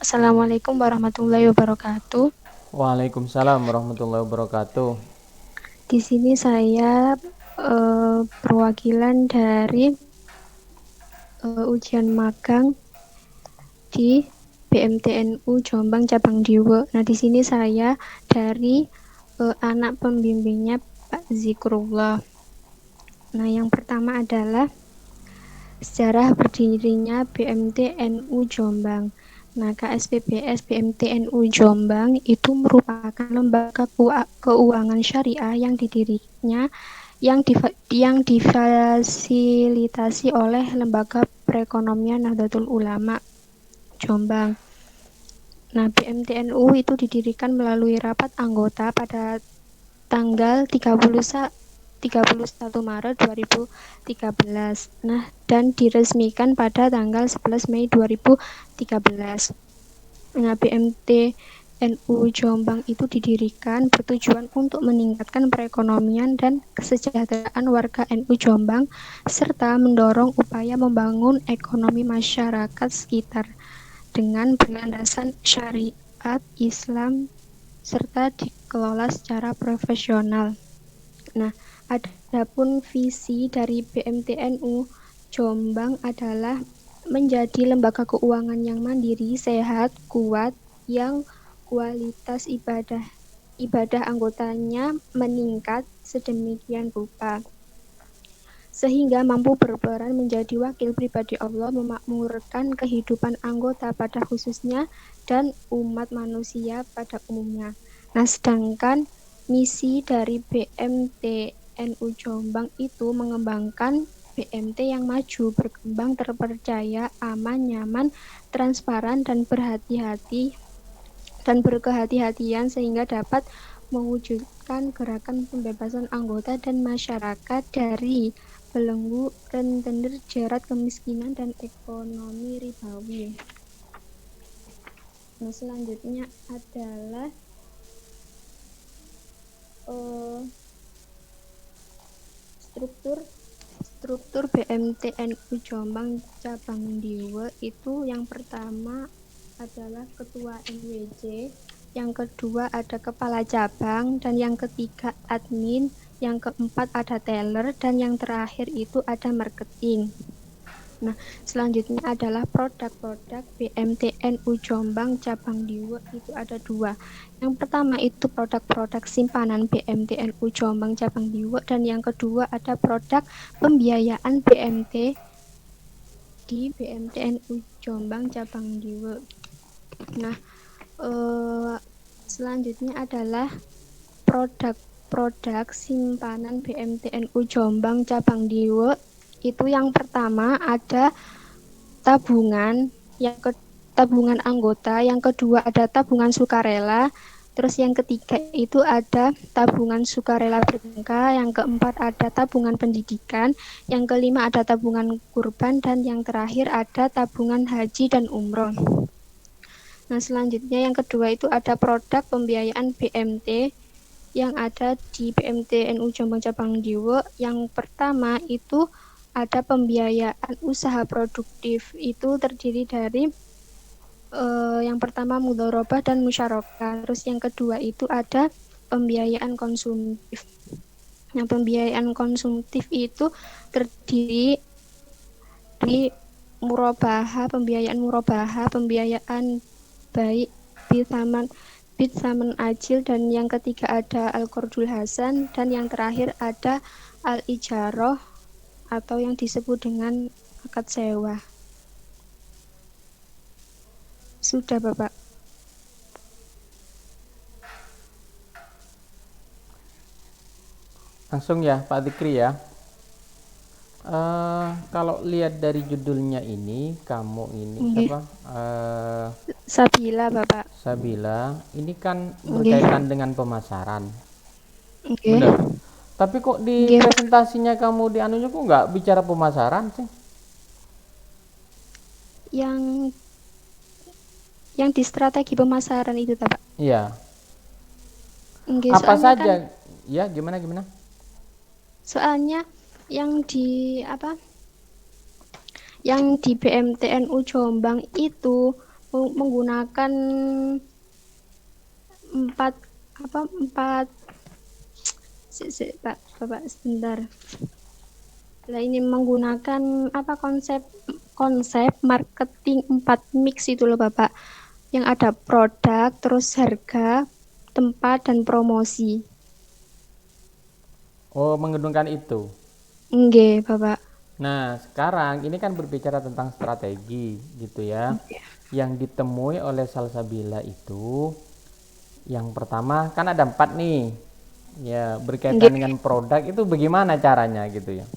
Assalamualaikum warahmatullahi wabarakatuh. Waalaikumsalam warahmatullahi wabarakatuh. Di sini saya perwakilan dari ujian magang di BMTNU Jombang Cabang Diwe. Nah, di sini saya dari anak pembimbingnya Pak Zikrullah. Nah, yang pertama adalah sejarah berdirinya BMTNU Jombang. Nah, KSPBS BMTNU Jombang itu merupakan lembaga keuangan syariah yang didirinya yang difasilitasi oleh Lembaga Perekonomian Nahdlatul Ulama Jombang. Nah, BMTNU itu didirikan melalui rapat anggota pada tanggal 31 Maret 2013. Nah, dan diresmikan pada tanggal 11 Mei 2013. Nah, BMTNU Jombang itu didirikan bertujuan untuk meningkatkan perekonomian dan kesejahteraan warga NU Jombang serta mendorong upaya membangun ekonomi masyarakat sekitar dengan berlandasan syariat Islam serta dikelola secara profesional. Nah, adapun visi dari BMTNU Jombang adalah menjadi lembaga keuangan yang mandiri, sehat, kuat, yang kualitas ibadah anggotanya meningkat sedemikian rupa sehingga mampu berperan menjadi wakil pribadi Allah memakmurkan kehidupan anggota pada khususnya dan umat manusia pada umumnya. Nah, sedangkan misi dari BMTNU Jombang itu mengembangkan BMT yang maju, berkembang, terpercaya, aman, nyaman, transparan, dan berkehati-hatian sehingga dapat mewujudkan gerakan pembebasan anggota dan masyarakat dari belenggu rentenir jerat kemiskinan dan ekonomi ribawi. Nah, selanjutnya adalah struktur BMTNU Jombang Cabang Diwe itu yang pertama adalah ketua NWJ, yang kedua ada kepala cabang, dan yang ketiga admin, yang keempat ada teller, dan yang terakhir itu ada marketing. Nah, selanjutnya adalah produk-produk BMTNU Jombang Cabang Diwe itu ada dua. Yang pertama itu produk-produk simpanan BMTNU Jombang Cabang Diwe, dan yang kedua ada produk pembiayaan BMT di BMTNU Jombang Cabang Diwe. Nah, selanjutnya adalah produk-produk simpanan BMTNU Jombang Cabang Diwe. Itu yang pertama ada tabungan, tabungan anggota, yang kedua ada tabungan sukarela, terus yang ketiga itu ada tabungan sukarela berjangka, yang keempat ada tabungan pendidikan, yang kelima ada tabungan kurban, dan yang terakhir ada tabungan haji dan umroh. Nah, selanjutnya yang kedua itu ada produk pembiayaan BMT yang ada di BMTNU Jombang Cabang Diwe. Yang pertama itu ada pembiayaan usaha produktif, itu terdiri dari yang pertama mudharabah dan musyarakah. Terus yang kedua itu ada pembiayaan konsumtif. Yang pembiayaan konsumtif itu terdiri dari pembiayaan baik bid saman ajil, dan yang ketiga ada al-qardul hasan, dan yang terakhir ada al-ijarah atau yang disebut dengan akad sewa. Sudah, Bapak. Langsung ya Pak Dikri ya. Kalau lihat dari judulnya ini, kamu ini Nggih. siapa? Sabila, Bapak. Sabila, ini kan Nggih. berkaitan dengan pemasaran. Nggih. Bener. Tapi kok di Nggih. presentasinya kamu di anunya kok nggak bicara pemasaran sih? Yang di strategi pemasaran itu, Bapak. Iya. Nggih, Apa soalnya kan saja? Ya, gimana gimana? soalnya yang di apa? Yang di BMTNU Jombang itu menggunakan empat empat Pak Bapak sebentar. Nah, ini menggunakan konsep konsep marketing 4 mix itu loh Bapak. Yang ada produk, terus harga, tempat dan promosi. Oh, mengedungkan itu. Nggih, Bapak. Nah, sekarang ini kan berbicara tentang strategi gitu ya. Yang ditemui oleh Salsabila itu yang pertama kan ada 4 nih. Ya, berkaitan Nggih, dengan produk itu bagaimana caranya gitu ya.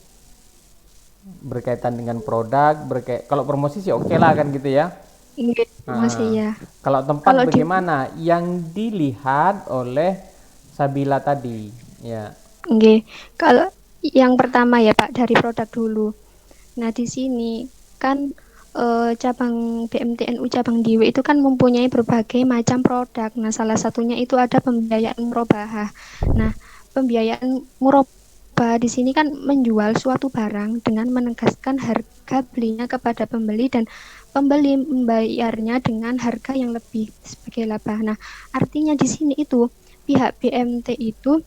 Berkaitan dengan produk, kalau promosi sih oke lah kan gitu ya. nggih, promosi Nah, ya. kalau tempat Kalau di bagaimana yang dilihat oleh Sabila tadi ya. nggih, kalau yang pertama ya Pak dari produk dulu. Nah, di sini kan cabang BMTNU cabang Diwe itu kan mempunyai berbagai macam produk. Nah, salah satunya itu ada pembiayaan murabahah. Nah, pembiayaan murabahah di sini kan menjual suatu barang dengan menegaskan harga belinya kepada pembeli dan pembeli membayarnya dengan harga yang lebih sebagai laba. Nah, artinya di sini itu pihak BMT itu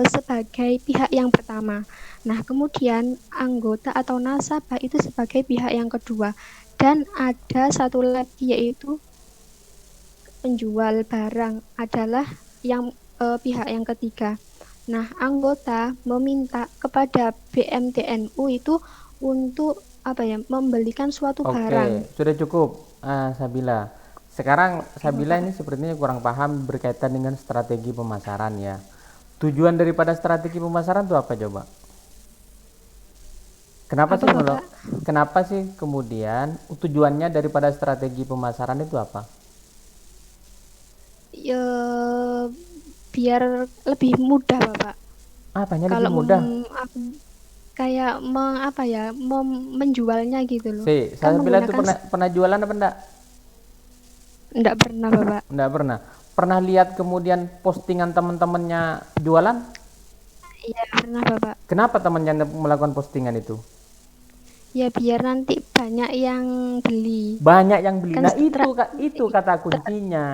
sebagai pihak yang pertama. Nah, kemudian anggota atau nasabah itu sebagai pihak yang kedua. Dan ada satu lagi yaitu penjual barang adalah yang pihak yang ketiga. Nah, anggota meminta kepada BMTNU itu untuk membelikan suatu barang. Oke, sudah cukup, Sabila. Sekarang Oke, Sabila Bapak. ini sepertinya kurang paham berkaitan dengan strategi pemasaran ya. Tujuan daripada strategi pemasaran itu apa coba? Kenapa Apa sih Bapak? kenapa sih kemudian tujuannya daripada strategi pemasaran itu apa? Ya, biar lebih mudah, Bapak. Apanya lebih Kalau mudah? kayak menjualnya gitu loh. Kan Sabila itu menggunakan pernah pernah jualan apa enggak? enggak pernah, Bapak. Enggak pernah. Pernah lihat kemudian postingan teman-temannya jualan? Iya, pernah, Bapak. Kenapa temannya melakukan postingan itu? Ya biar nanti banyak yang beli. Banyak yang beli. Kan Nah, setra itu kata kuncinya.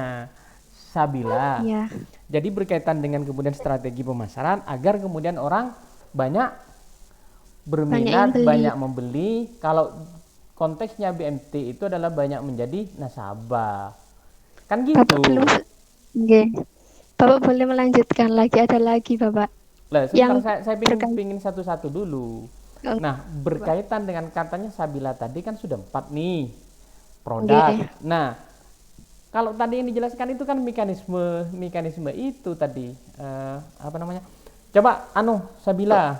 Sabila. ya, Jadi berkaitan dengan kemudian strategi pemasaran agar kemudian orang banyak banyak yang berminat, beli. banyak membeli. Kalau konteksnya BMT itu adalah banyak menjadi nasabah. Kan Bapak gitu. belum Oke. Bapak boleh melanjutkan lagi, ada lagi, Bapak. Lah, sebentar Yang saya berkait pingin satu-satu dulu. oh, Nah, Bapak. berkaitan dengan katanya Sabila tadi kan sudah 4 nih produk. Oke. Nah, kalau tadi yang dijelaskan itu kan mekanisme mekanisme itu tadi apa namanya? Coba Sabila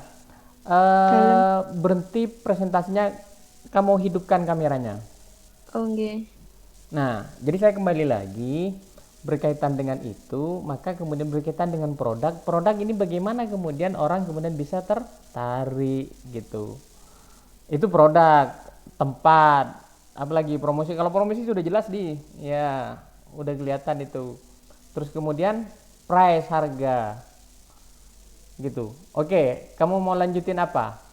Dalam berhenti presentasinya, kamu hidupkan kameranya. Oke. Nah, jadi saya kembali lagi berkaitan dengan itu, maka kemudian berkaitan dengan produk. Produk ini bagaimana kemudian orang kemudian bisa tertarik gitu. Itu produk, tempat, apalagi promosi. Kalau promosi sudah jelas ya udah kelihatan itu. Terus kemudian price, harga gitu. Oke, kamu mau lanjutin apa?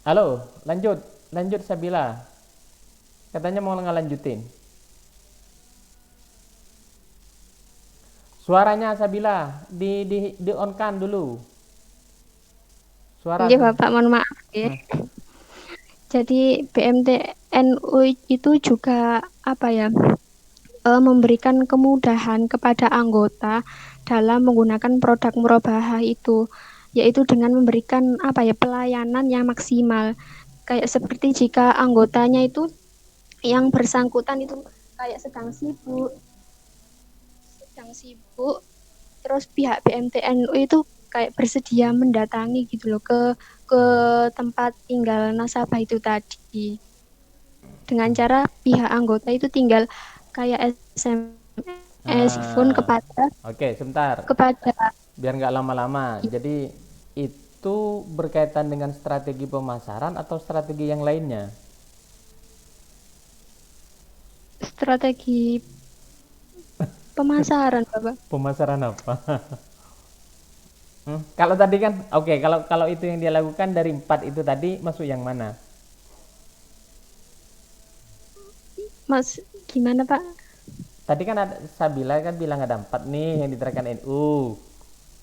Halo, lanjut Sabila. Katanya mau ngelanjutin. Suaranya Sabila di on kan dulu. Suara Oke, Bapak, mohon maaf ya. hmm. Jadi BMTNU itu juga memberikan kemudahan kepada anggota dalam menggunakan produk murabahah itu, yaitu dengan memberikan pelayanan yang maksimal. Kayak seperti jika anggotanya itu yang bersangkutan itu kayak sedang sibuk, terus pihak BMTNU itu kayak bersedia mendatangi gitu loh ke tempat tinggal nasabah itu tadi. Dengan cara pihak anggota itu tinggal kayak SMS phone Nah, oke, sebentar. kepada Biar nggak lama-lama. Jadi itu berkaitan dengan strategi pemasaran atau strategi yang lainnya? strategi pemasaran, Bapak. Pemasaran apa? Kalau tadi kan, oke, kalau kalau itu yang dia lakukan dari 4 itu tadi masuk yang mana? Mas, gimana Pak? Tadi kan ada Sabila kan bilang ada 4 nih yang diterapkan NU,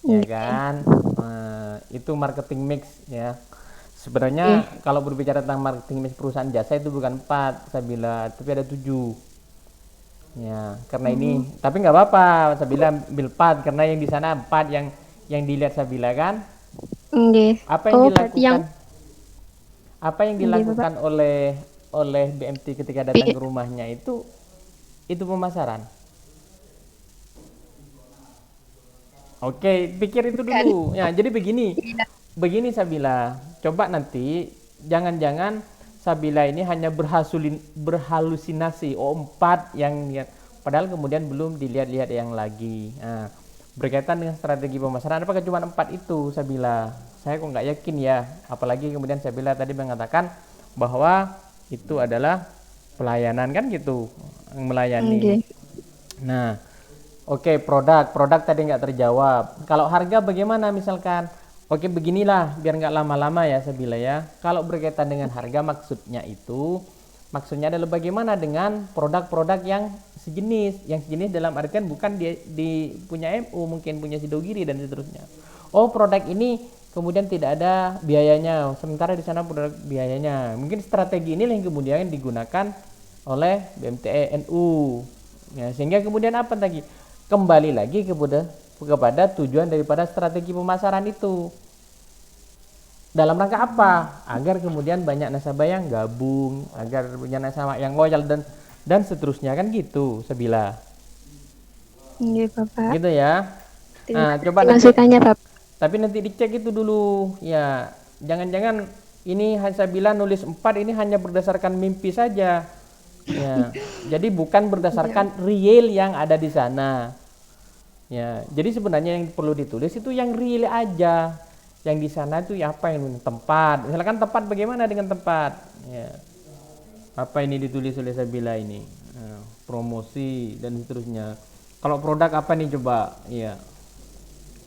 ya Nggih. kan? Itu marketing mix ya. Nggih. Sebenarnya kalau berbicara tentang marketing mix perusahaan jasa itu bukan 4 Sabila, tapi ada 7. Ya, karena Oh, ini, tapi nggak apa-apa, Sabila ambil 4 karena yang di sana 4 yang dilihat Sabila kan. nggih. Apa yang Oh, berarti yang dilakukan apa yang nggih Bapak. dilakukan oleh oleh BMT ketika datang ke Bi- rumahnya itu pemasaran. Oke, pikir itu Bukan. dulu. Ya, jadi begini. Iya. Begini Sabila. Coba nanti jangan-jangan Sabila ini hanya berhalusinasi. Oh, 4 yang padahal kemudian belum dilihat-lihat yang lagi. Nah, berkaitan dengan strategi pemasaran apakah cuma 4 itu Sabila? Saya kok nggak yakin ya. Apalagi kemudian Sabila tadi mengatakan bahwa itu adalah pelayanan kan gitu, melayani. Nggih. Nah, oke, produk tadi nggak terjawab. Kalau harga bagaimana misalkan? Oke, beginilah biar nggak lama-lama ya Sabila ya. Kalau berkaitan dengan harga maksudnya adalah bagaimana dengan produk-produk yang sejenis dalam artian bukan di punya MU, mungkin punya Sidogiri dan seterusnya. Oh, produk ini kemudian tidak ada biayanya, sementara di sana produk biayanya. Mungkin strategi ini yang kemudian digunakan oleh BMTE NU. Ya, sehingga kemudian apa lagi? Kembali lagi kepada tujuan daripada strategi pemasaran itu. Dalam rangka apa? Agar kemudian banyak nasabah yang gabung, agar banyak nasabah yang loyal dan seterusnya kan gitu, Sabila. Nggih Bapak. Gitu ya. Terima Nah, coba kasih nanti masukannya Bapak. tapi nanti dicek itu dulu. Ya, jangan-jangan ini Sabila nulis 4 ini hanya berdasarkan mimpi saja. Ya, jadi bukan Iya. berdasarkan real yang ada di sana. Ya, jadi sebenarnya yang perlu ditulis itu yang real aja. Yang di sana itu ya apa yang tempat. Misalkan tempat bagaimana dengan tempat? Ya, apa ini ditulis oleh Sabila ini? Ya, promosi dan seterusnya. Kalau produk apa nih coba? Ya,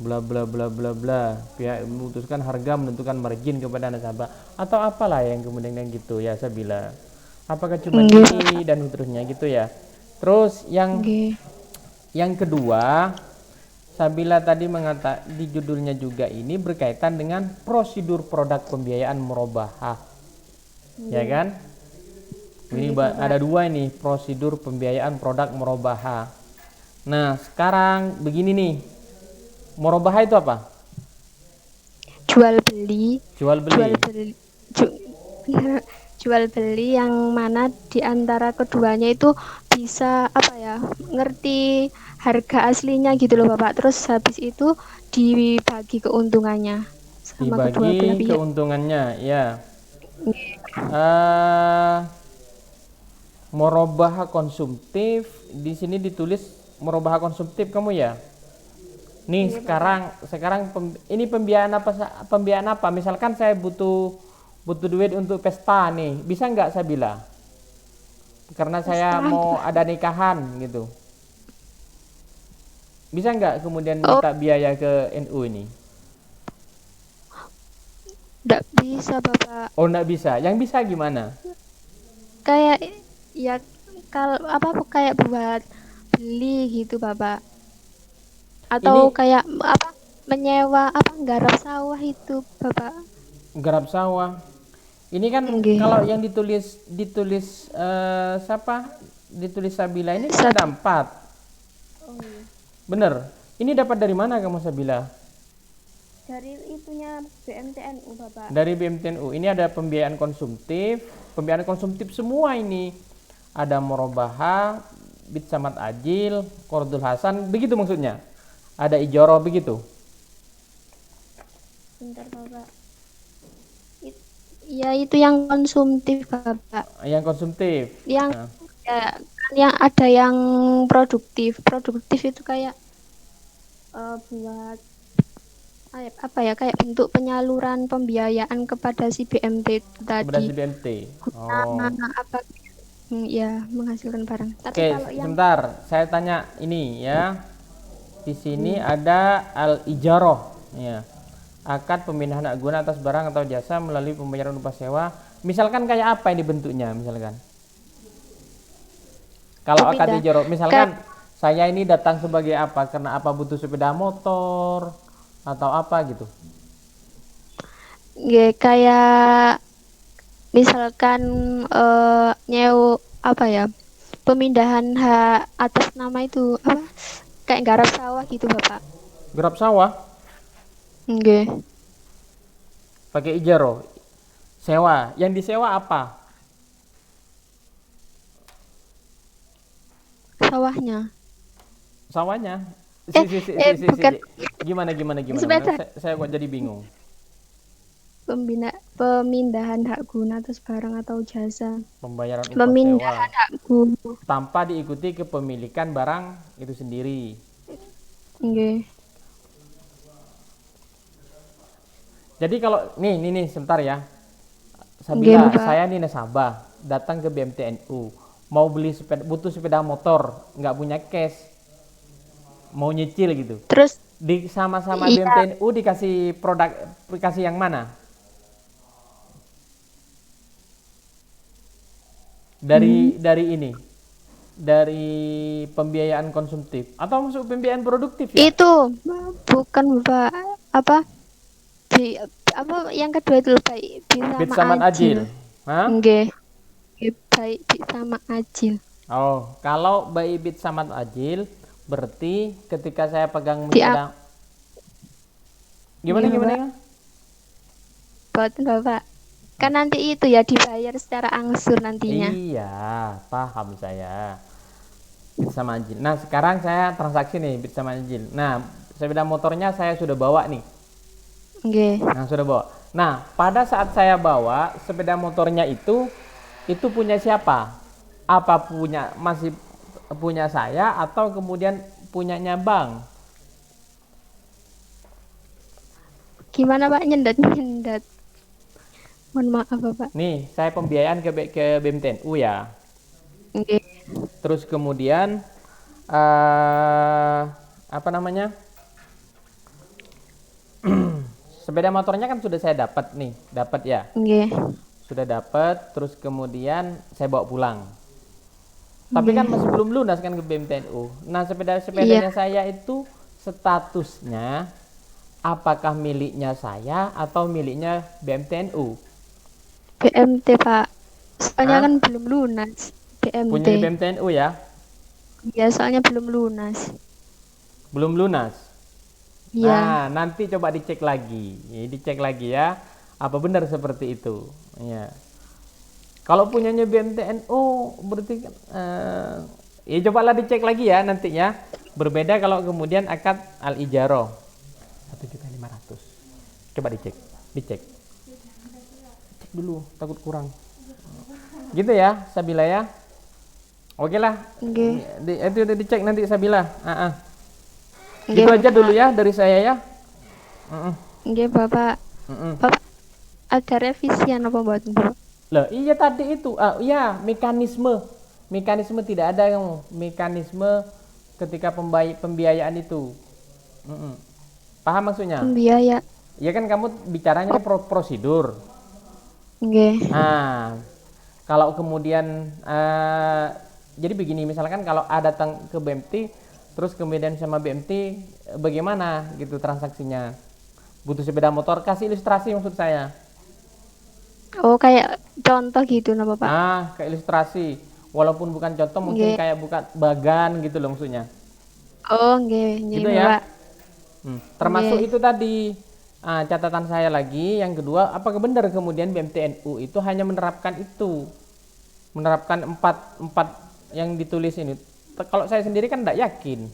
bla bla bla bla bla. Pihak memutuskan harga menentukan margin kepada nasabah atau apalah yang kemudian yang gitu ya Sabila. Apakah cuma Nggih ini Bapak. dan seterusnya gitu ya. Terus Nggih. yang kedua, Sabila tadi mengatakan di judulnya juga ini berkaitan dengan prosedur produk pembiayaan murabahah, ya Nggih. kan? Ini Nggih Bapak. ada dua ini prosedur pembiayaan produk murabahah. Nah, sekarang begini nih, murabahah itu apa? Jual beli, Jual jual beli. beli, ju- jual beli yang mana di antara keduanya itu bisa apa ya, ngerti harga aslinya gitu loh Bapak. Terus habis itu dibagi keuntungannya sama kedua belah Dibagi pihak. keuntungannya, ya. Eh, Murabahah konsumtif di sini ditulis murabahah konsumtif kamu ya. Nih Iya Bapak. sekarang ini pembiayaan apa? Misalkan saya butuh butuh duit untuk pesta nih, bisa nggak saya bilang? Karena saya Pesta mau gimana? ada nikahan gitu. Bisa nggak kemudian Oh, minta biaya ke NU ini? enggak bisa Bapak. Oh nggak bisa. Yang bisa gimana? Kayak ya, kalau apa, kayak buat beli gitu Bapak. Atau Ini kayak apa, menyewa apa, nggarap sawah itu Bapak. garap sawah. Ini kan Nggih. kalau yang ditulis ditulis siapa? Ditulis Sabila ini kan ada Sabi. 4. Oh iya. Bener. Ini dapat dari mana kamu Sabila? Dari itunya BMTNU Bapak. Dari BMTNU. Ini ada pembiayaan konsumtif semua ini. Ada Morobaha, Bit Samad Ajil, Kordul Hasan, begitu maksudnya. Ada Ijoro begitu. Bentar Bapak. Ya itu yang konsumtif Bapak. Yang konsumtif. Yang Nah, ya, kan yang ada yang produktif. Produktif itu kayak buat apa ya, kayak bentuk penyaluran pembiayaan kepada si BMT itu kepada tadi. si BMT. Oh. Guna apa, ya menghasilkan barang. Tapi Oke, kalau yang sebentar. Saya tanya ini ya. Di sini hmm, ada al ijaroh ya. akad pemindahan hak guna atas barang atau jasa melalui pembayaran upah sewa. Misalkan kayak apa ini bentuknya misalkan? Kalau akad Pemindah. ijaro, Kayak misalkan saya ini datang sebagai apa? Karena apa butuh sepeda motor atau apa gitu. nggih, kayak misalkan nyewa apa ya? Pemindahan hak atas nama itu apa? Kayak garap sawah gitu, Bapak. Gerap sawah Nggih. pakai ijaro, sewa. Yang disewa apa? Sawahnya. Sawahnya. Eh, Si. bukan Gimana? sepeda. Saya kok jadi bingung. Pemindahan hak guna atas barang atau jasa. Pembayaran upah sewa Pemindahan hak guna. tanpa diikuti kepemilikan barang itu sendiri. Nggih. Jadi kalau nih sebentar ya. Nggih, Sabila, Bapak. saya nih nasabah datang ke BMTNU, mau beli sepeda, butuh sepeda motor, nggak punya cash, mau nyicil gitu. Terus Di sama-sama iya, BMTNU dikasih produk, dikasih yang mana? hmm, Dari ini, dari pembiayaan konsumtif atau masuk pembiayaan produktif ya? itu bukan Bapak apa? Bi, apa yang kedua itu baik bi Bid sama Saman Ajil. Ajil. Hah? Nggih. Nggih, baik bi sama Ajil. Oh, kalau by Bid Saman Ajil berarti ketika saya pegang Di sepeda, nggih, gimana gimana Bapak. ya? Boten, Bapak. Kan nanti itu ya dibayar secara angsur nantinya. Iya, paham saya. Bit sama Anjil. Nah, sekarang saya transaksi nih Bit sama Anjil. Nah, sepeda motornya saya sudah bawa nih. Nggih. Nah, sudah bawa. Nah, pada saat saya bawa sepeda motornya itu punya siapa? Apa punya masih punya saya atau kemudian punyanya Bang? Gimana Pak nyendat-nyendat? Mohon maaf Bapak. Nih, saya pembiayaan ke BMTNU ya. Nggih. Terus kemudian apa namanya? Sepeda motornya kan sudah saya dapat nih, dapat ya. Nggih. Sudah dapat, terus kemudian saya bawa pulang. Tapi kan Nggih. masih belum lunas kan ke BMTNU. Nah, Iya, sepedanya saya itu statusnya apakah miliknya saya atau miliknya BMTNU? BMT Pak. Soalnya Hah? kan belum lunas. BMT. Punyanya BMTNU ya? Iya, soalnya belum lunas. Belum lunas. Iya. Nah, nanti coba dicek lagi. Dicek lagi ya. Apa benar seperti itu? Ya. Kalau punyanya BMTNU berarti kan, ya cobalah dicek lagi ya nantinya. Berbeda kalau kemudian akad al-ijaroh 1.500.000. Coba dicek, dicek. Cek dulu, takut kurang. Gitu ya, Sabila ya. Oke lah. Nggih. Itu udah dicek nanti Sabila. Nggih Gitu aja dulu Bapak. ya dari saya ya. Mm-mm. Nggih Bapak. Mm-mm. Bapak ada revisian apa buat Bapak? Lah, iya tadi itu. Iya, mekanisme. Mekanisme tidak ada yang mekanisme ketika pembiayaan itu. Mm-mm. Paham maksudnya? Pembiaya. Ya kan kamu bicaranya kan prosedur. Nggih. Nah, kalau kemudian jadi begini, misalkan kalau ada datang ke BMT, terus kemudian sama BMT bagaimana gitu transaksinya? Butuh sepeda motor, kasih ilustrasi maksud saya. Oh, kayak contoh gitu nah Bapak. Ke ilustrasi. Walaupun bukan contoh, mungkin Nggih. kayak buka bagan gitu loh maksudnya. Oh, nggih, nggih Gitu ya. Bapak. Termasuk Nggih. itu tadi catatan saya lagi. Yang kedua, apakah benar kemudian BMTNU itu hanya menerapkan itu? Menerapkan empat yang ditulis ini. Kalau saya sendiri kan tidak yakin.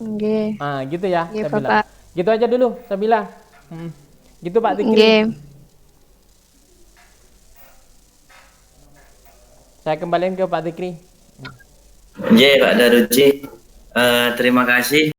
Nggih. Gitu ya, Nggih saya bilang. Bapak. Gitu aja dulu, saya bilang. Gitu Pak Tikri. Nggih. Saya kembaliin ke Pak Tikri. J, Pak Daruji, terima kasih